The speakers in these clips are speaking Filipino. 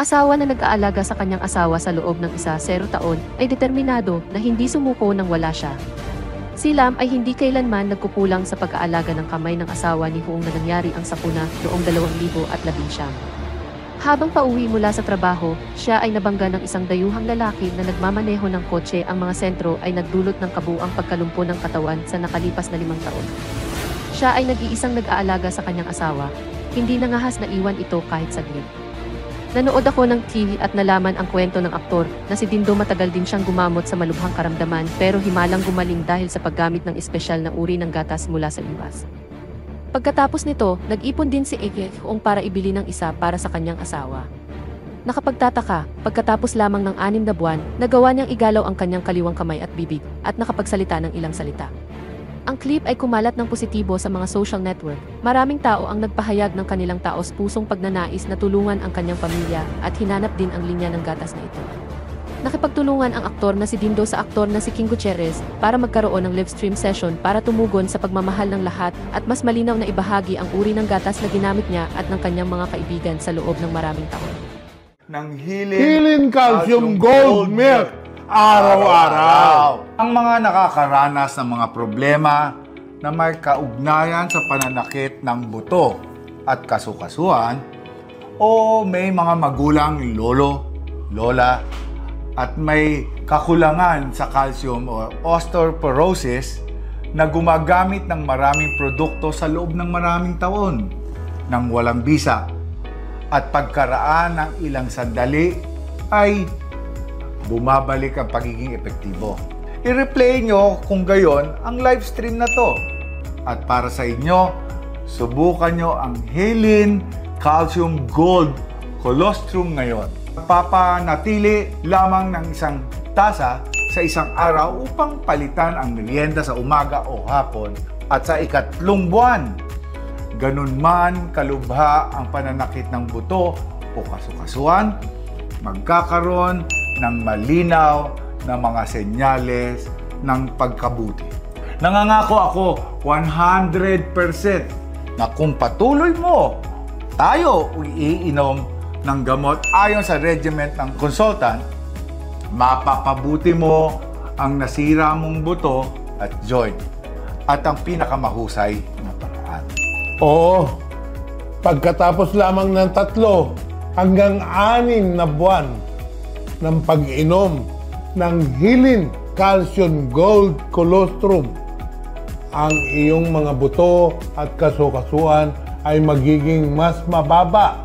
asawa na nag-aalaga sa kanyang asawa sa loob ng 0 taon ay determinado na hindi sumuko nang wala siya. Si Lam ay hindi kailanman nagkukulang sa pag-aalaga ng kamay ng asawa ni Huong na nangyari ang sakuna noong 2019. Habang pauwi mula sa trabaho, siya ay nabangga ng isang dayuhang lalaki na nagmamaneho ng kotse. Ang mga sentro ay nagdulot ng kabuuang pagkalumpo ng katawan sa nakalipas na 5 taon. Siya ay nag-iisang nag-aalaga sa kanyang asawa, hindi nangahas na iwan ito kahit saglit. Nanood ako ng TV at nalaman ang kwento ng aktor na si Dindo. Matagal din siyang gumamot sa malubhang karamdaman pero himalang gumaling dahil sa paggamit ng espesyal na uri ng gatas mula sa iwas. Pagkatapos nito, nag-ipon din si Ege Huong para ibili ng isa para sa kanyang asawa. Nakapagtataka, pagkatapos lamang ng 6 na buwan, nagawa niyang igalaw ang kanyang kaliwang kamay at bibig at nakapagsalita ng ilang salita. Ang clip ay kumalat ng positibo sa mga social network. Maraming tao ang nagpahayag ng kanilang taos-pusong pagnanais na tulungan ang kanyang pamilya at hinanap din ang linya ng gatas na ito. Nakipagtulungan ang aktor na si Dindo sa aktor na si King Gutierrez para magkaroon ng live stream session para tumugon sa pagmamahal ng lahat at mas malinaw na ibahagi ang uri ng gatas na ginamit niya at ng kanyang mga kaibigan sa loob ng maraming taon. Ng Hilin Calcium Gold Milk araw-araw. Ang mga nakakaranas ng mga problema na may kaugnayan sa pananakit ng buto at kasukasuan o may mga magulang lolo, lola at may kakulangan sa calcium o osteoporosis na gumagamit ng maraming produkto sa loob ng maraming taon nang walang bisa at pagkaraan ng ilang sandali ay bumabalik ang pagiging epektibo. I-replay nyo kung gayon ang live stream na to. At para sa inyo, subukan nyo ang Hilin Calcium Gold Colostrum ngayon. Papanatili lamang ng 1 tasa sa isang araw upang palitan ang merienda sa umaga o hapon at sa 3 buwan. Ganun man kalubha ang pananakit ng buto o kasukasuan, magkakaroon ng malinaw na mga senyales ng pagkabuti. Nangangako ako 100% na kung patuloy mo tayo iinom ng gamot ayon sa regimen ng consultant, mapapabuti mo ang nasira mong buto at joint at ang pinakamahusay na paraan. Oo, pagkatapos lamang ng 3 hanggang 6 na buwan ng pag-inom ng Hilin Calcium Gold Colostrum, ang iyong mga buto at kasukasuan ay magiging mas mababa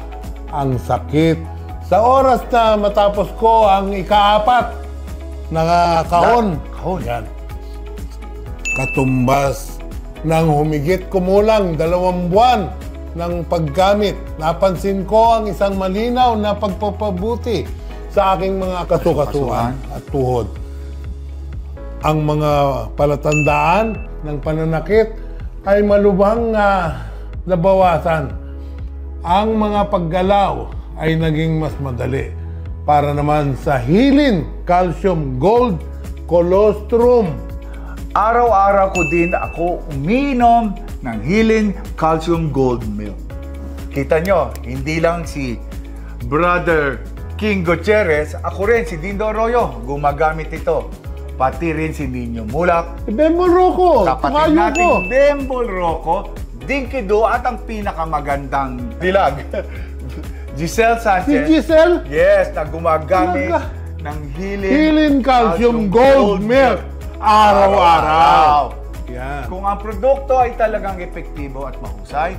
ang sakit. Sa oras na matapos ko ang ika-4 na kahon, yan, katumbas ng humigit kumulang 2 buwan ng paggamit, napansin ko ang isang malinaw na pagpapabuti sa aking mga kasukasuan at tuhod. Ang mga palatandaan ng pananakit ay malubhang nabawasan. Ang mga paggalaw ay naging mas madali. Para naman sa Hilin Calcium Gold Colostrum, araw-araw ko din ako umiinom ng Hilin Calcium Gold Milk. Kita nyo, hindi lang si Brother King Gutierrez, ako rin si Dindo Arroyo, gumagamit ito. Pati rin si Nino Mulak, Bembol Rocco, kapatid nating Bembol Rocco, Dinky Do at ang pinakamagandang dilag, Giselle Sanchez. Si Giselle? Yes, na gumagamit ng Hilin Calcium Gold Milk araw-araw. Yeah. Kung ang produkto ay talagang epektibo at mahusay,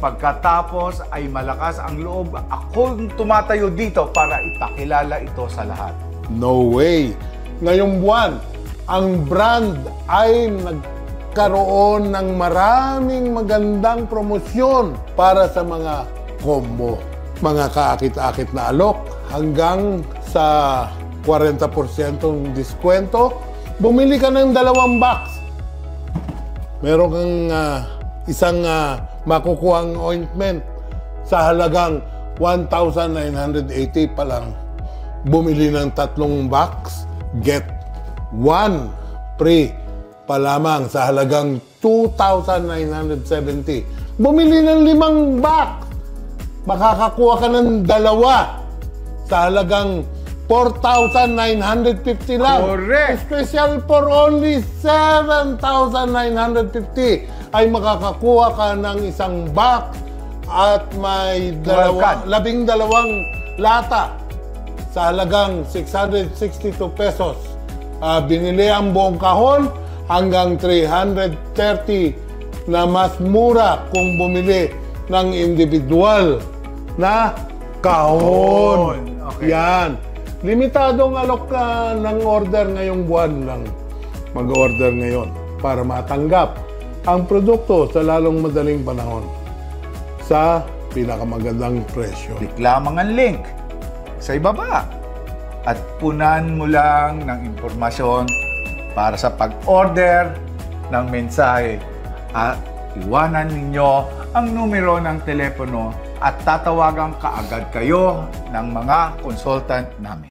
pagkatapos ay malakas ang loob, akong tumatayo dito para ipakilala ito sa lahat. No way! Ngayong buwan, ang brand ay nagkaroon ng maraming magandang promosyon para sa mga combo. Mga kaakit-akit na alok hanggang sa 40% diskwento. Bumili ka ng 2 box. Meron kang isang makukuhang ointment sa halagang 1,980 pa lang. Bumili ng 3 box, get 1 free pa lamang sa halagang 2,970. Bumili ng 5 box, makakakuha ka ng 2 sa halagang 4,950 lang. Correct. Special for only 7,950 ay makakakuha ka ng isang box at may 12 lata sa halagang 662 pesos. Binili ang buong kahon hanggang 330 na mas mura kung bumili ng individual na kahon. Okay. Yan. Limitadong alok ng order ngayong buwan lang. Mag-order ngayon para matanggap ang produkto sa lalong madaling panahon sa pinakamagandang presyo. Click lamang ang link sa ibaba at punan mo lang ng impormasyon para sa pag-order ng mensahe at iwanan ninyo ang numero ng telepono at tatawagan kaagad kayo ng mga consultant namin.